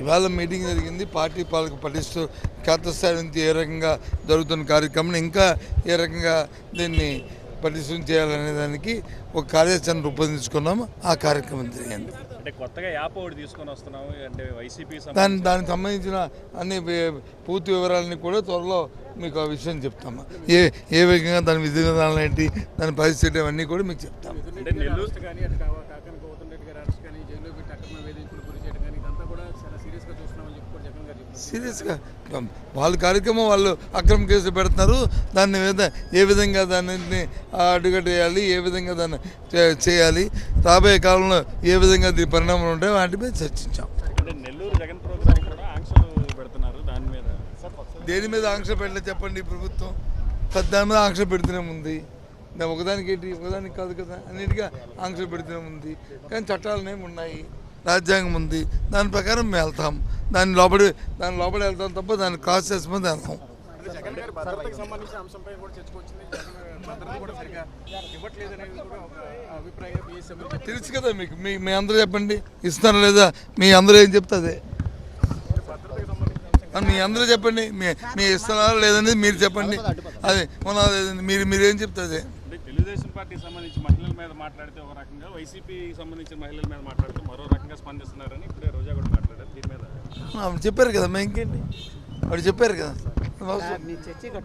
ఇవాళ మీటింగ్ జరిగింది. పార్టీ పాలకు పటిస్తూ క్షేత్రస్థాయి నుంచి ఏ రకంగా జరుగుతున్న కార్యక్రమం ఇంకా ఏ రకంగా దీన్ని పటిష్టం చేయాలనే దానికి ఒక కార్యాచరణ రూపొందించుకున్నాము. ఆ కార్యక్రమం జరిగింది. అంటే కొత్తగా యాప్ ఒకటి తీసుకొని వస్తున్నాము అంటే వైసీపీ దానికి సంబంధించిన అన్ని పూర్తి వివరాలని కూడా త్వరలో మీకు ఆ విషయం చెప్తాము. ఏ విధంగా దాని విధి విధానాలు ఏంటి, దాని పరిస్థితి అవన్నీ కూడా మీకు చెప్తాము. అంటే నెల్లూరు సీరియస్గా వాళ్ళ కార్యక్రమం వాళ్ళు అక్రమ కేసులు పెడుతున్నారు. దాన్ని ఏ విధంగా దాన్ని అడ్డుకట్టేయాలి, ఏ విధంగా దాన్ని చేయాలి, రాబోయే కాలంలో ఏ విధంగా దీని పరిణామాలు ఉంటాయో వాటి మీద చర్చించాం. అంటే నెల్లూరు జగన్ ప్రోగ్రామ్ కూడా ఆంక్షలు పెడుతున్నారు. దాని మీద దేని మీద ఆంక్ష పెట్టలేదు చెప్పండి. ప్రభుత్వం దాని మీద ఆంక్ష పెడుతూనే ఉంది. ఒకదానికి ఏంటి, ఒకదానికి కాదు కదా, అన్నిటిగా ఆంక్షలు పెడుతూనే ఉంది. కానీ చట్టాలనేమి ఉన్నాయి, రాజ్యాంగం ఉంది, దాని ప్రకారం మేము వెళ్తాం. దాని లోపల వెళ్తాం తప్ప దాన్ని క్రాస్ చేసుకుంటే వెళ్తాం. తెలుసు కదా మీకు, మీ అందరూ చెప్పండి ఇస్తారా లేదా, మీ అందరూ ఏం చెప్తుంది మీ అందరూ చెప్పండి. మీ ఇస్తున్నారా లేదనేది మీరు చెప్పండి. అదే మీరేం చెప్తుంది. తెలుగుదేశం పార్టీకి సంబంధించి మహిళల మీద మాట్లాడితే ఒక రకంగా, వైసీపీకి సంబంధించిన మహిళల మీద మాట్లాడితే మరో రకంగా స్పందిస్తున్నారని ఇప్పుడే రోజా కూడా మాట్లాడారు. దీని మీద చెప్పారు కదా, మేము ఇంకేంటి, వాడు చెప్పారు కదా.